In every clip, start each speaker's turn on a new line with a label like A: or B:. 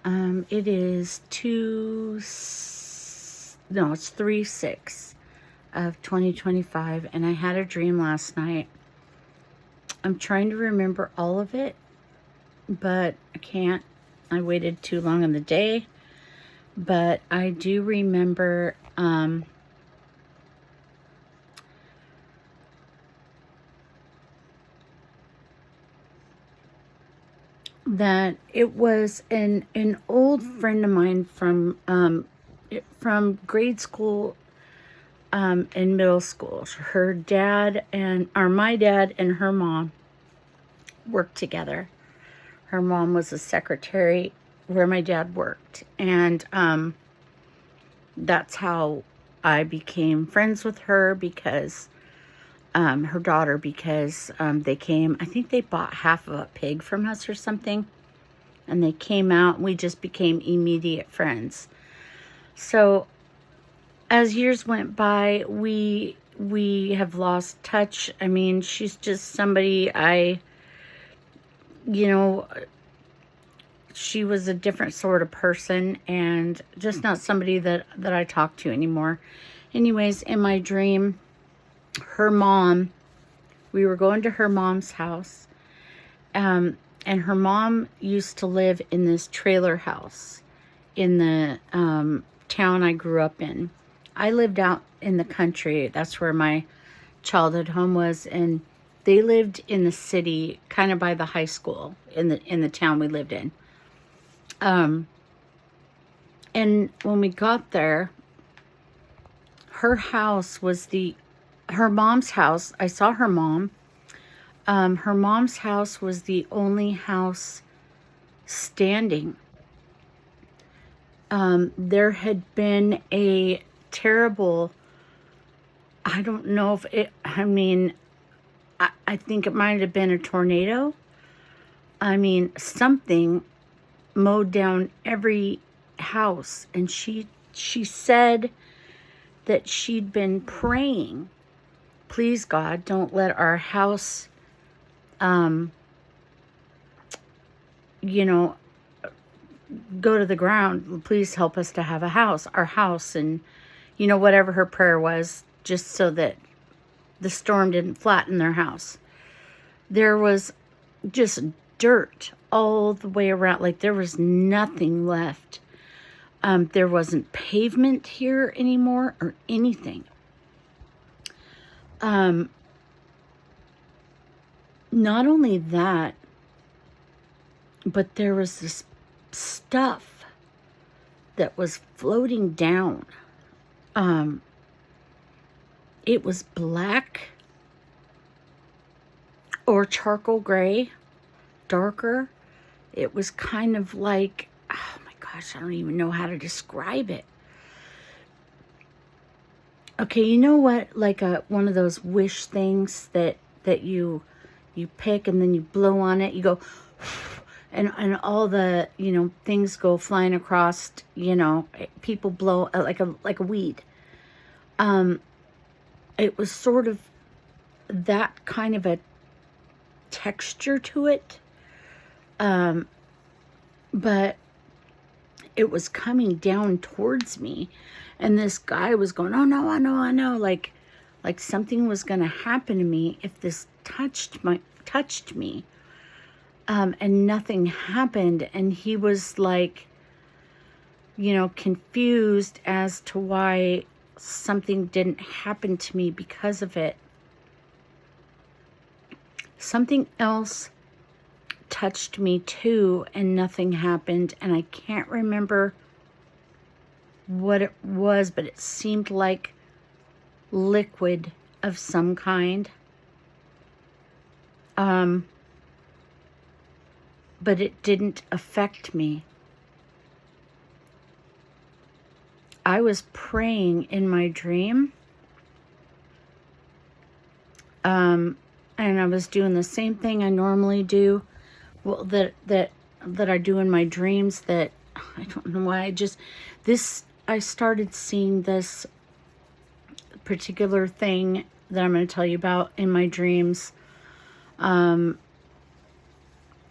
A: It is it's 3/6 of 2025, and I had a dream last night. I'm trying to remember all of it, but I can't. I waited too long in the day, but I do remember that it was an old friend of mine from grade school and middle school. Her dad my dad and her mom worked together. Her mom was a secretary where my dad worked, and that's how I became friends with her, because her daughter, because they came, I think they bought half of a pig from us or something, and they came out, and we just became immediate friends. So as years went by, we have lost touch. I mean, she's just somebody she was a different sort of person, and just not somebody that I talk to anymore. Anyways, in my dream, we were going to her mom's house, and her mom used to live in this trailer house in the town I grew up in. I lived out in the country. That's where my childhood home was, and they lived in the city, kind of by the high school in the town we lived in. And when we got there, her mom's house. I saw her mom. Her mom's house was the only house standing. There had been a terrible, I don't know if it, I mean, I think it might have been a tornado. I mean, something mowed down every house, and she said that she'd been praying, please God, don't let our house go to the ground. Please help us to have our house, and whatever her prayer was, just so that the storm didn't flatten their house. There was just dirt all the way around, like there was nothing left. There wasn't pavement here anymore or anything. Not only that, but there was this stuff that was floating down. It was black or charcoal gray, darker. It was kind of like, oh my gosh, I don't even know how to describe it. Okay, you know what? Like one of those wish things that you pick, and then you blow on it. You go, and all the things go flying across. People blow like a weed. It was sort of that kind of a texture to it. But it was coming down towards me, and this guy was going, oh no, I know, like something was going to happen to me if this touched me. And nothing happened, and he was like, confused as to why something didn't happen to me because of it. Something else touched me too, and nothing happened, and I can't remember what it was, but it seemed like liquid of some kind. But it didn't affect me. I was praying in my dream, and I was doing the same thing I normally do, well, that I do in my dreams, that I don't know why, I started seeing this particular thing that I'm going to tell you about in my dreams. I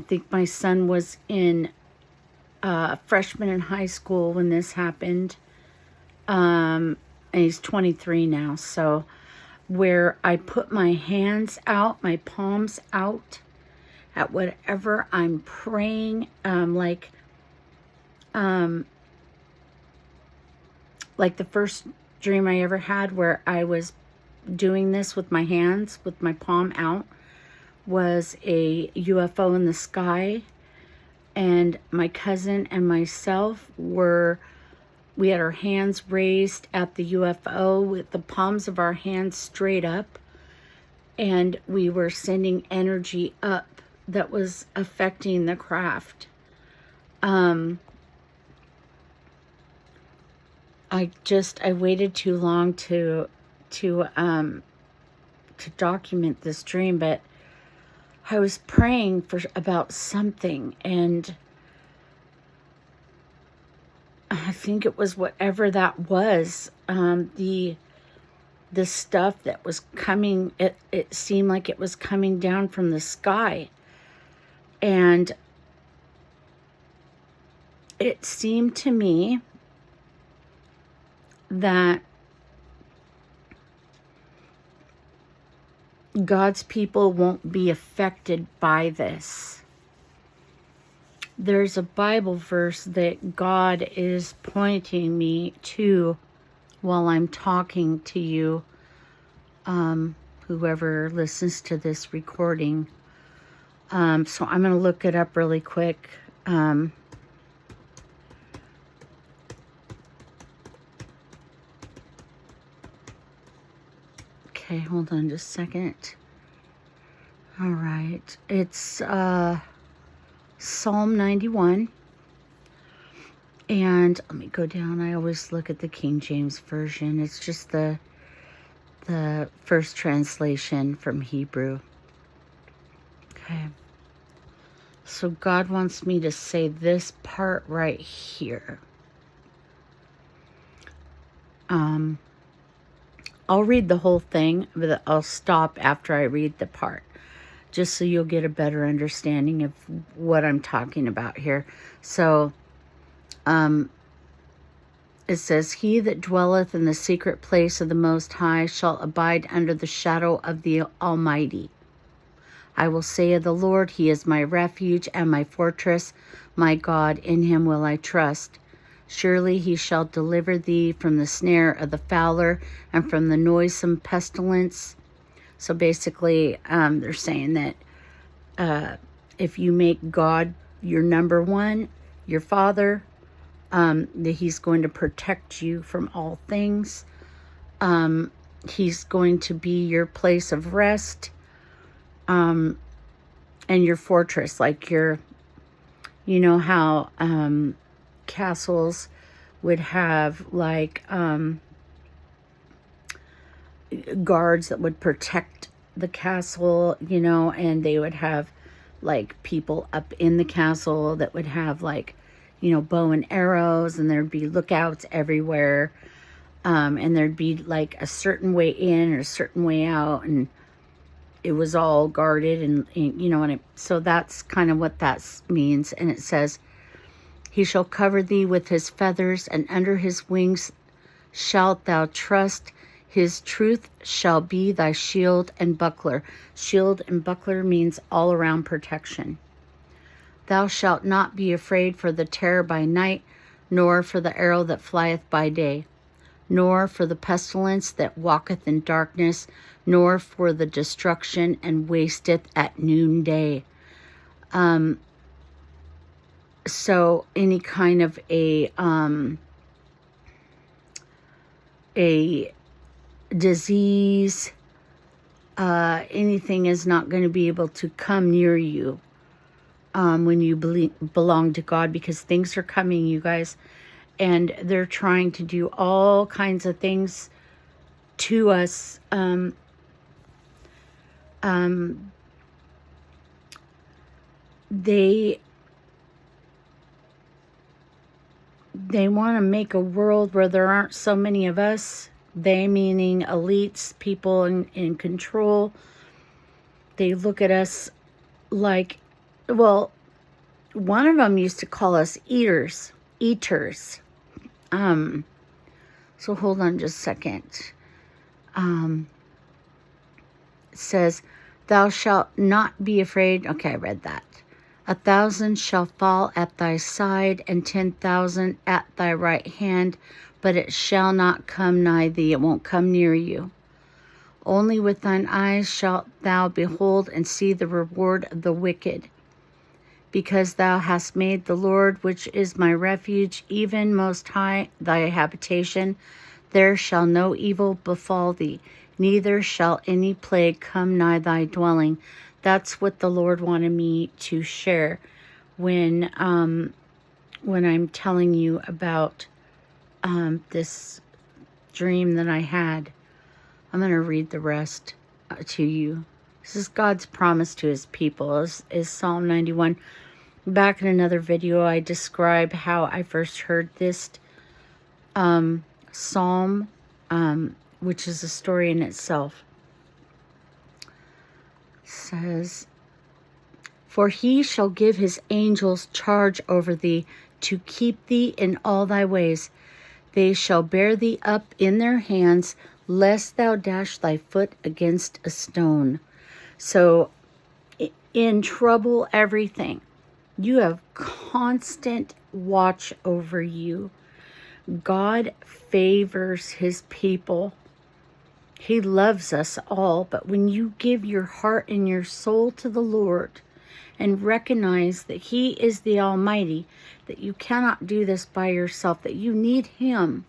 A: think my son was in a freshman in high school when this happened. And he's 23 now. So where I put my hands out, my palms out at whatever I'm praying, like the first dream I ever had where I was doing this with my hands, with my palm out, was a UFO in the sky. And my cousin and myself we had our hands raised at the UFO with the palms of our hands straight up. And we were sending energy up that was affecting the craft. I waited too long to document this dream, but I was praying about something, and I think it was whatever that was, the stuff that was coming, it seemed like it was coming down from the sky. And it seemed to me that God's people won't be affected by this. There's a Bible verse that God is pointing me to while I'm talking to you, whoever listens to this recording. So I'm going to look it up really quick. Okay, hold on just a second. All right. It's Psalm 91. And let me go down. I always look at the King James Version. It's just the first translation from Hebrew. Okay. So God wants me to say this part right here. I'll read the whole thing, but I'll stop after I read the part, just so you'll get a better understanding of what I'm talking about here. So, it says, "He that dwelleth in the secret place of the Most High shall abide under the shadow of the Almighty. I will say of the Lord, He is my refuge and my fortress, my God, in Him will I trust. Surely He shall deliver thee from the snare of the fowler and from the noisome pestilence." So basically, they're saying that if you make God your number one, your Father, that He's going to protect you from all things. He's going to be your place of rest, and your fortress, like you know how castles would have like guards that would protect the castle, and they would have like people up in the castle that would have like, bow and arrows, and there'd be lookouts everywhere, and there'd be like a certain way in or a certain way out, and it was all guarded, and so that's kind of what that means. And it says, "He shall cover thee with His feathers, and under His wings shalt thou trust. His truth shall be thy shield and buckler." Shield and buckler means all around protection. "Thou shalt not be afraid for the terror by night, nor for the arrow that flieth by day, nor for the pestilence that walketh in darkness, nor for the destruction and wasteth at noonday." So any kind of a disease, anything is not going to be able to come near you when you belong to God, because things are coming, you guys, and they're trying to do all kinds of things to us. They want to make a world where there aren't so many of us. They meaning elites, people in control. They look at us like, well, one of them used to call us eaters. So hold on just a second. It says, thou shalt not be afraid. Okay, I read that. 1,000 shall fall at thy side, and 10,000 at thy right hand, but it shall not come nigh thee. It won't come near you. Only with thine eyes shalt thou behold and see the reward of the wicked. Because thou hast made the Lord, which is my refuge, even Most High, thy habitation, there shall no evil befall thee, neither shall any plague come nigh thy dwelling. That's what the Lord wanted me to share when I'm telling you about this dream that I had. I'm going to read the rest to you. This is God's promise to his people, is Psalm 91. Back in another video, I describe how I first heard this psalm, which is a story in itself. It says, for he shall give his angels charge over thee, to keep thee in all thy ways. They shall bear thee up in their hands, lest thou dash thy foot against a stone. So, in trouble, everything, you have constant watch over you. God favors his people. He loves us all, but when you give your heart and your soul to the Lord and recognize that he is the Almighty, that you cannot do this by yourself, that you need him,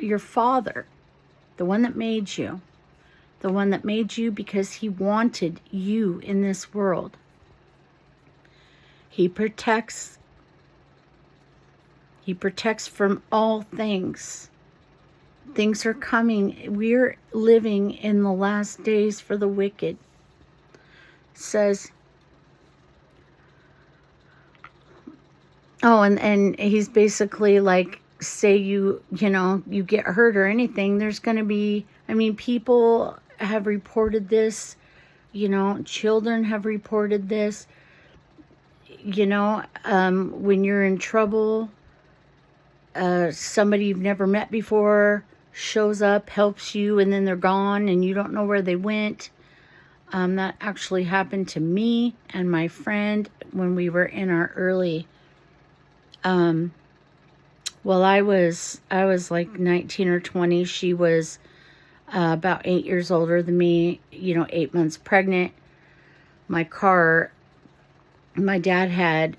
A: your Father, the one that made you, because he wanted you in this world. He protects from all things. Things are coming. We're living in the last days for the wicked. It says, and he's basically like, say you get hurt or anything, there's going to be, people have reported this, children have reported this, when you're in trouble, somebody you've never met before shows up, helps you, and then they're gone and you don't know where they went. That actually happened to me and my friend when we were in our early, I was like 19 or 20. She was about 8 years older than me, 8 months pregnant. My dad had,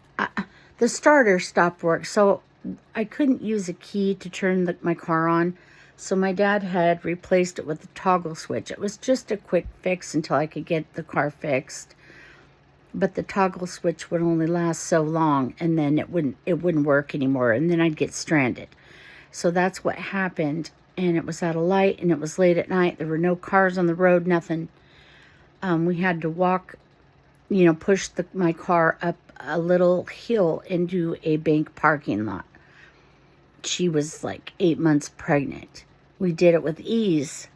A: the starter stopped work, so I couldn't use a key to turn my car on. So my dad had replaced it with a toggle switch. It was just a quick fix until I could get the car fixed. But the toggle switch would only last so long, and then it wouldn't work anymore, and then I'd get stranded. So that's what happened, and it was at a light, and it was late at night. There were no cars on the road, nothing. We had to walk, push my car up a little hill into a bank parking lot. She was like 8 months pregnant. We did it with ease.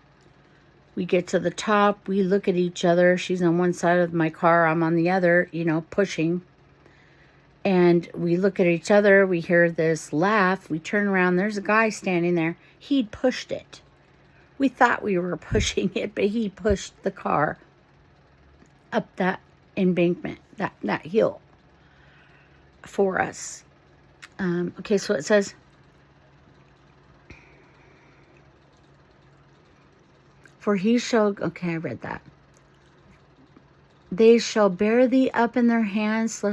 A: We get to the top, we look at each other. She's on one side of my car, I'm on the other, pushing. And we look at each other, we hear this laugh, we turn around, there's a guy standing there. He'd pushed it. We thought we were pushing it, but he pushed the car up that embankment, that hill for us. Okay, so it says, for he shall, okay, I read that. They shall bear thee up in their hands,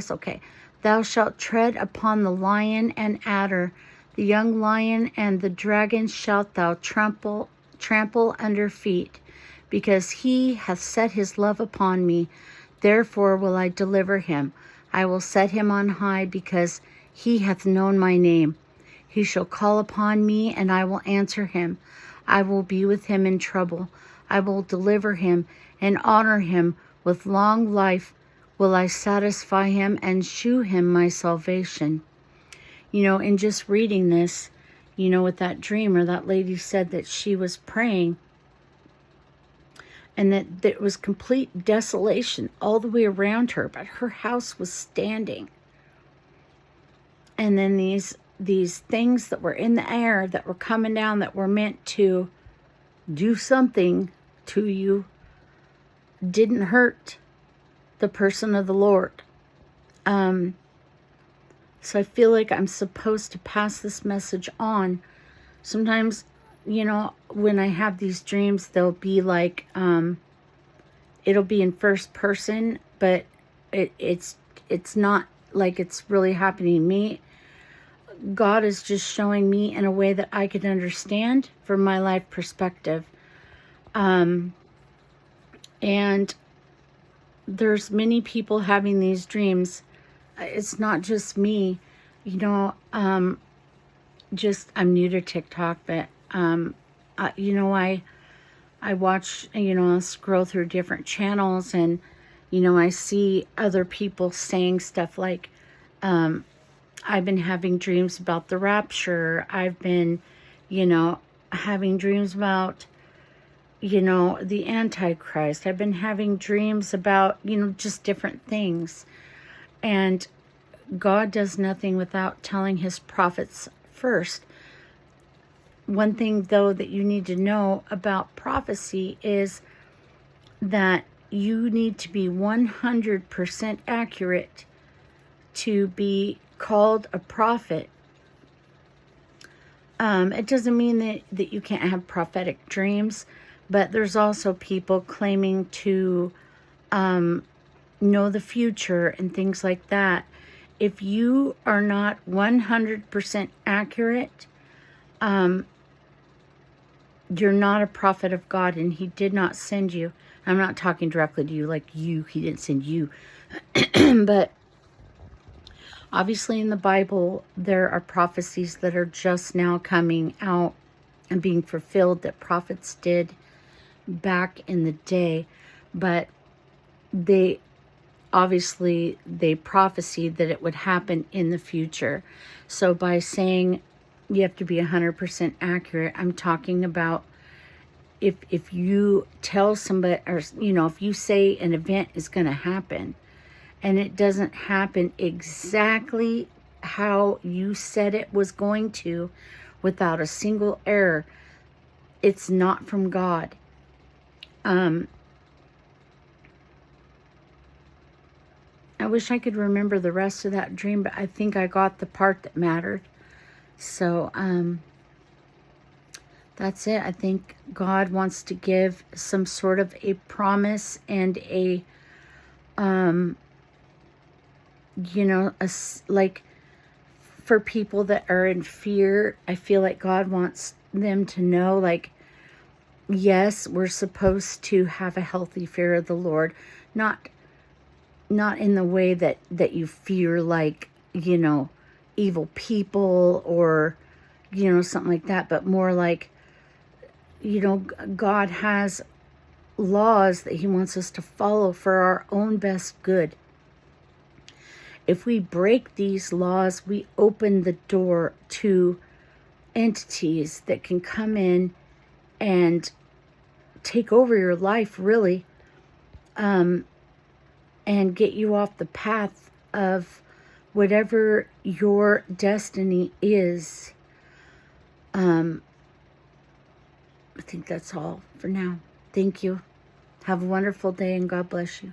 A: thou shalt tread upon the lion and adder, the young lion and the dragon shalt thou trample under feet, because he hath set his love upon me, therefore will I deliver him. I will set him on high, because he hath known my name. He shall call upon me, and I will answer him. I will be with him in trouble. I will deliver him and honor him. With long life will I satisfy him and shew him my salvation. In just reading this, with that dreamer, that lady said that she was praying and that there was complete desolation all the way around her, but her house was standing. And then these things that were in the air that were coming down that were meant to do something to you didn't hurt the person of the Lord. So I feel like I'm supposed to pass this message on. Sometimes, when I have these dreams, they'll be like, it'll be in first person, but it's not like it's really happening to me. God is just showing me in a way that I could understand from my life perspective. And there's many people having these dreams. It's not just me, I'm new to TikTok, but, I watch, I'll scroll through different channels and, I see other people saying stuff like, I've been having dreams about the rapture. I've been, having dreams about, the Antichrist. I've been having dreams about, just different things. And God does nothing without telling his prophets first. One thing, though, that you need to know about prophecy is that you need to be 100% accurate to be called a prophet. It doesn't mean that you can't have prophetic dreams, but there's also people claiming to know the future and things like that. If you are not 100% accurate, you're not a prophet of God, and he did not send you. I'm not talking directly to you like he didn't send you. But obviously in the Bible, there are prophecies that are just now coming out and being fulfilled that prophets did back in the day. But they prophesied that it would happen in the future. So by saying you have to be 100% accurate, I'm talking about if you tell somebody, or if you say an event is going to happen and it doesn't happen exactly how you said it was going to, without a single error, it's not from God. I wish I could remember the rest of that dream, but I think I got the part that mattered. So, that's it. I think God wants to give some sort of a promise and a, like for people that are in fear, I feel like God wants them to know, like, yes, we're supposed to have a healthy fear of the Lord, not in the way that you fear, like, evil people or, something like that, but more like, God has laws that he wants us to follow for our own best good. If we break these laws, we open the door to entities that can come in and take over your life, really, and get you off the path of whatever your destiny is. I think that's all for now. Thank you. Have a wonderful day, and God bless you.